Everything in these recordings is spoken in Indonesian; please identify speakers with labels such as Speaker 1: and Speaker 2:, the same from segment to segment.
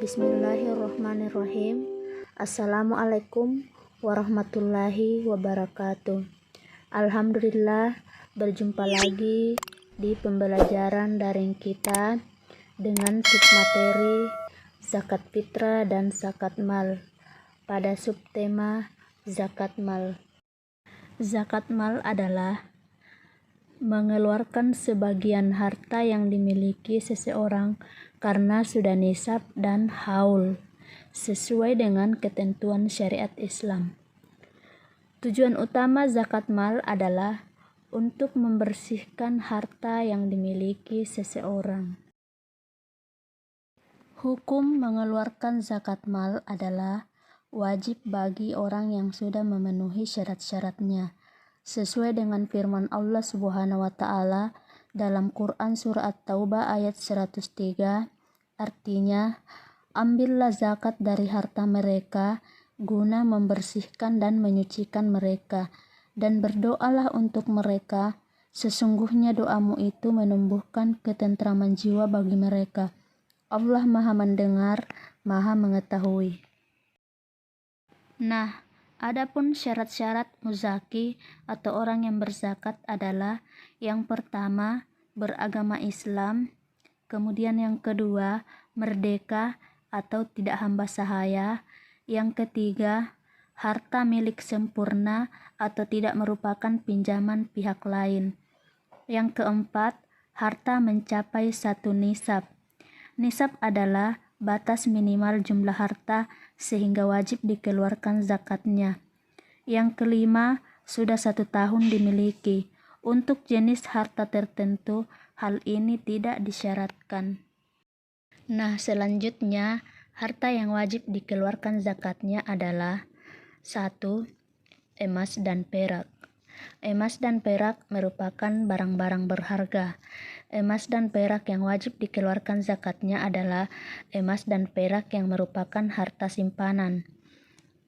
Speaker 1: Bismillahirrahmanirrahim. Assalamualaikum warahmatullahi wabarakatuh. Alhamdulillah, berjumpa lagi di pembelajaran daring kita dengan submateri zakat fitrah dan zakat mal pada subtema zakat mal. Zakat mal adalah mengeluarkan sebagian harta yang dimiliki seseorang karena sudah nisab dan haul sesuai dengan ketentuan syariat Islam. Tujuan utama zakat mal adalah untuk membersihkan harta yang dimiliki seseorang. Hukum mengeluarkan zakat mal adalah wajib bagi orang yang sudah memenuhi syarat-syaratnya, sesuai dengan firman Allah Subhanahu wa Ta'ala dalam Quran Surah At-Taubah ayat 103, artinya, ambillah zakat dari harta mereka guna membersihkan dan menyucikan mereka, dan berdoalah untuk mereka, sesungguhnya doamu itu menumbuhkan ketentraman jiwa bagi mereka. Allah Maha Mendengar, Maha Mengetahui. Nah, adapun syarat-syarat muzaki atau orang yang berzakat adalah yang pertama, beragama Islam, kemudian yang kedua, merdeka atau tidak hamba sahaya, yang ketiga, harta milik sempurna atau tidak merupakan pinjaman pihak lain, yang keempat, harta mencapai 1 nisab. Nisab adalah batas minimal jumlah harta sehingga wajib dikeluarkan zakatnya. Yang kelima, sudah 1 tahun dimiliki. Untuk jenis harta tertentu, hal ini tidak disyaratkan. Nah, selanjutnya, harta yang wajib dikeluarkan zakatnya adalah 1. Emas dan perak. Emas dan perak merupakan barang-barang berharga. Emas dan perak yang wajib dikeluarkan zakatnya adalah emas dan perak yang merupakan harta simpanan.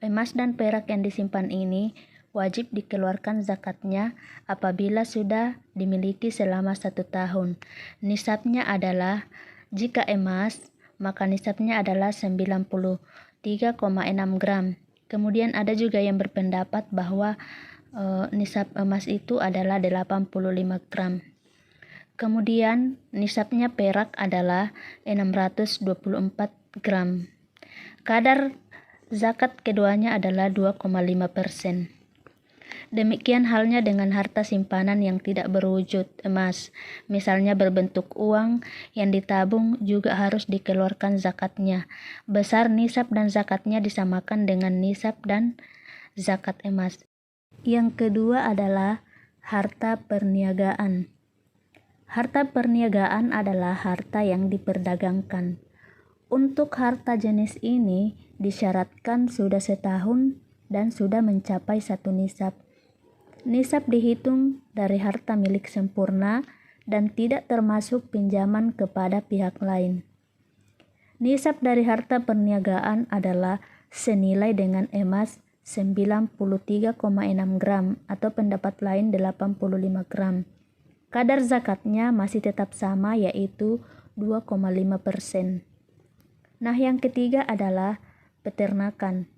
Speaker 1: Emas dan perak yang disimpan ini wajib dikeluarkan zakatnya apabila sudah dimiliki selama 1 tahun. Nisabnya adalah, jika emas, maka nisabnya adalah 93,6 gram. Kemudian ada juga yang berpendapat bahwa nisab emas itu adalah 85 gram. Kemudian nisabnya perak adalah 624 gram. Kadar zakat keduanya adalah 2,5%. Demikian halnya dengan harta simpanan yang tidak berwujud emas, misalnya berbentuk uang yang ditabung juga harus dikeluarkan zakatnya. Besar nisab dan zakatnya disamakan dengan nisab dan zakat emas. Yang kedua adalah harta perniagaan. Harta perniagaan adalah harta yang diperdagangkan. Untuk harta jenis ini disyaratkan sudah 1 tahun dan sudah mencapai 1 nisab. Nisab dihitung dari harta milik sempurna dan tidak termasuk pinjaman kepada pihak lain. Nisab dari harta perniagaan adalah senilai dengan emas 93,6 gram atau pendapat lain 85 gram. Kadar zakatnya masih tetap sama, yaitu 2,5%. Nah, yang ketiga adalah peternakan.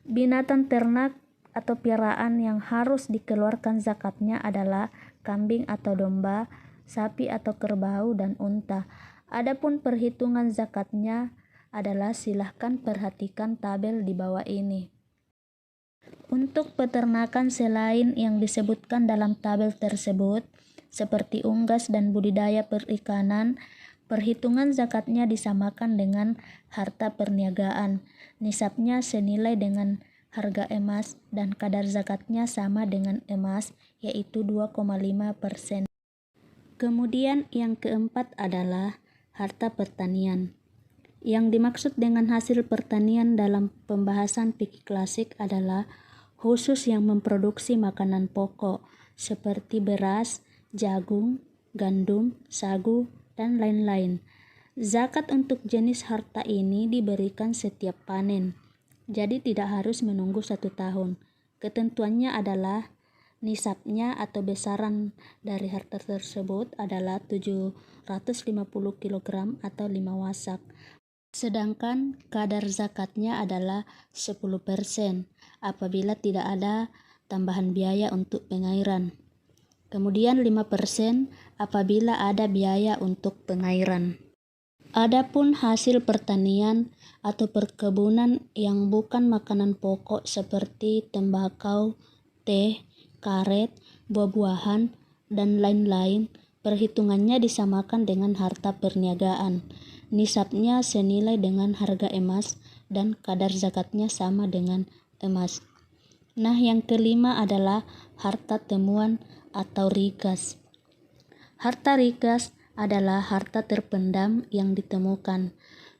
Speaker 1: Binatang ternak atau piaraan yang harus dikeluarkan zakatnya adalah kambing atau domba, sapi atau kerbau, dan unta. Adapun perhitungan zakatnya adalah, silahkan perhatikan tabel di bawah ini. Untuk peternakan selain yang disebutkan dalam tabel tersebut, seperti unggas dan budidaya perikanan, perhitungan zakatnya disamakan dengan harta perniagaan. Nisabnya senilai dengan harga emas dan kadar zakatnya sama dengan emas, yaitu 2,5%. Kemudian yang keempat adalah harta pertanian. Yang dimaksud dengan hasil pertanian dalam pembahasan fikih klasik adalah khusus yang memproduksi makanan pokok seperti beras, jagung, gandum, sagu, dan lain-lain. Zakat untuk jenis harta ini diberikan setiap panen, jadi tidak harus menunggu 1 tahun. Ketentuannya adalah nisabnya atau besaran dari harta tersebut adalah 750 kg atau 5 wasak. Sedangkan kadar zakatnya adalah 10% apabila tidak ada tambahan biaya untuk pengairan. Kemudian 5% apabila ada biaya untuk pengairan. Adapun hasil pertanian atau perkebunan yang bukan makanan pokok seperti tembakau, teh, karet, buah-buahan, dan lain-lain, perhitungannya disamakan dengan harta perniagaan. Nisabnya senilai dengan harga emas dan kadar zakatnya sama dengan emas. Nah, yang kelima adalah harta temuan atau rikas. Harta rikas adalah harta terpendam yang ditemukan.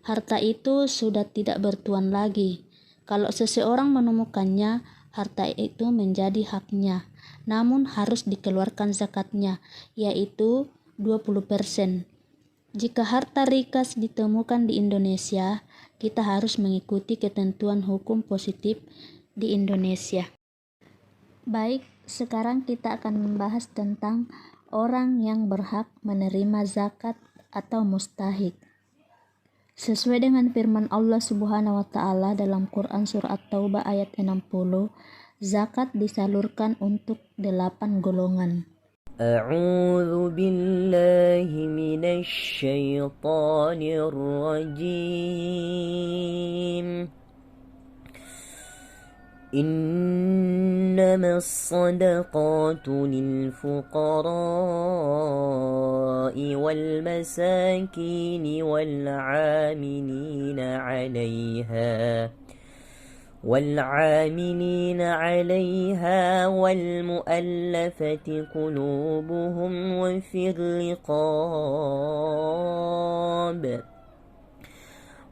Speaker 1: Harta itu sudah tidak bertuan lagi. Kalau seseorang menemukannya, harta itu menjadi haknya, namun harus dikeluarkan zakatnya, yaitu 20%. Jika harta rikas ditemukan di Indonesia, kita harus mengikuti ketentuan hukum positif di Indonesia. Baik, sekarang kita akan membahas tentang orang yang berhak menerima zakat atau mustahik. Sesuai dengan firman Allah Subhanahu wa taala dalam Quran surah At-Taubah ayat 60, zakat disalurkan untuk 8 golongan.
Speaker 2: أعوذ بالله من الشيطان الرجيم إنما الصدقات للفقراء والمساكين والعاملين عليها والمؤلفة قلوبهم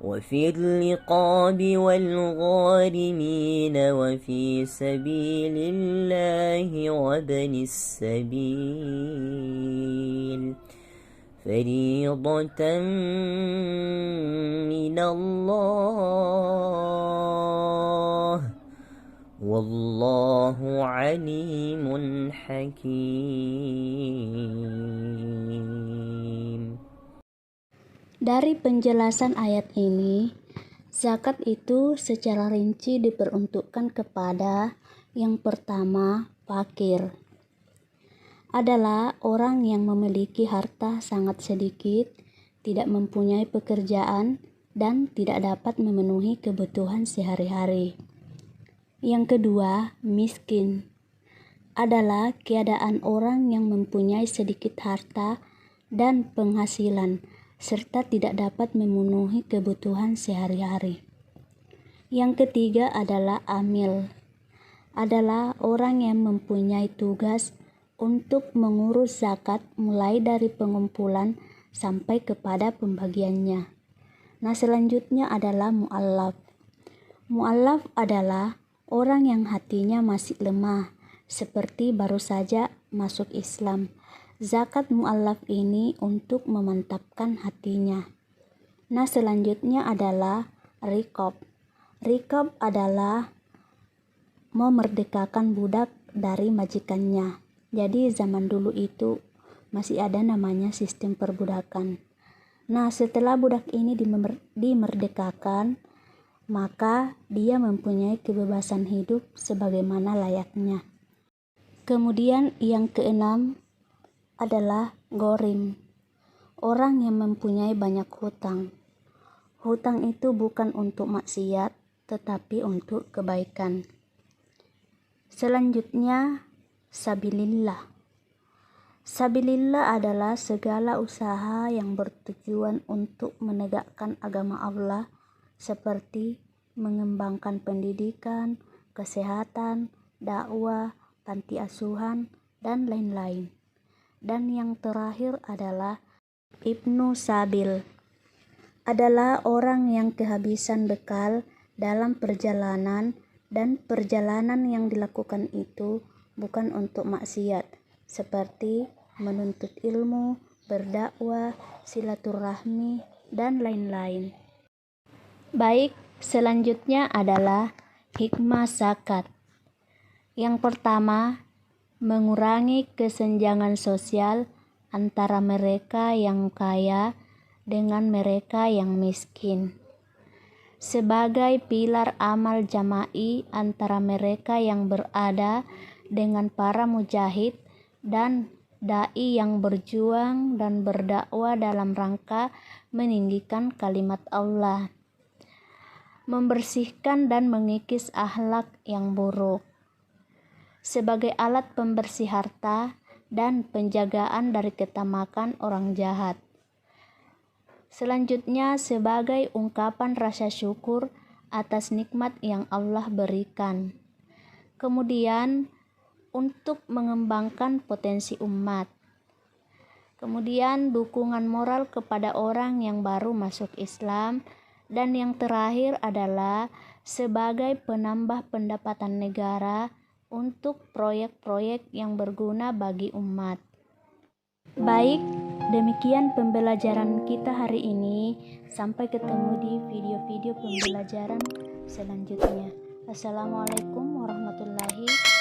Speaker 2: وفي الرقاب والغارمين وفي سبيل الله وابن السبيل فريضة من الله والله عليم حكيم.
Speaker 1: Dari penjelasan ayat ini, zakat itu secara rinci diperuntukkan kepada yang pertama, fakir. Adalah orang yang memiliki harta sangat sedikit, tidak mempunyai pekerjaan, dan tidak dapat memenuhi kebutuhan sehari-hari. Yang kedua, miskin. Adalah keadaan orang yang mempunyai sedikit harta dan penghasilan, serta tidak dapat memenuhi kebutuhan sehari-hari. Yang ketiga adalah amil. Adalah orang yang mempunyai tugas untuk mengurus zakat mulai dari pengumpulan sampai kepada pembagiannya. Nah, selanjutnya adalah mu'allaf. Mu'allaf adalah orang yang hatinya masih lemah, seperti baru saja masuk Islam. Zakat mu'allaf ini untuk memantapkan hatinya. Nah, selanjutnya adalah riqab. Riqab adalah memerdekakan budak dari majikannya. Jadi zaman dulu itu masih ada namanya sistem perbudakan. Nah, setelah budak ini dimerdekakan, maka dia mempunyai kebebasan hidup sebagaimana layaknya. Kemudian yang keenam adalah ghorim, orang yang mempunyai banyak hutang. Hutang itu bukan untuk maksiat, tetapi untuk kebaikan. Selanjutnya, sabilillah. Sabilillah adalah segala usaha yang bertujuan untuk menegakkan agama Allah, seperti mengembangkan pendidikan, kesehatan, dakwah, panti asuhan, dan lain-lain. Dan yang terakhir adalah Ibnu Sabil. Adalah orang yang kehabisan bekal dalam perjalanan, dan perjalanan yang dilakukan itu bukan untuk maksiat, seperti menuntut ilmu, berdakwah, silaturahmi, dan lain-lain. Baik, selanjutnya adalah hikmah zakat. Yang pertama, mengurangi kesenjangan sosial antara mereka yang kaya dengan mereka yang miskin. sebagai pilar amal jama'i antara mereka yang berada dengan para mujahid dan dai yang berjuang dan berdakwah dalam rangka meninggikan kalimat Allah, membersihkan dan mengikis akhlak yang buruk, sebagai alat pembersih harta dan penjagaan dari ketamakan orang jahat. Selanjutnya, sebagai ungkapan rasa syukur atas nikmat yang Allah berikan. Kemudian, untuk mengembangkan potensi umat. Kemudian, dukungan moral kepada orang yang baru masuk Islam. Dan yang terakhir adalah sebagai penambah pendapatan negara untuk proyek-proyek yang berguna bagi umat. Baik, demikian pembelajaran kita hari ini. Sampai ketemu di video-video pembelajaran selanjutnya. Assalamualaikum warahmatullahi wabarakatuh.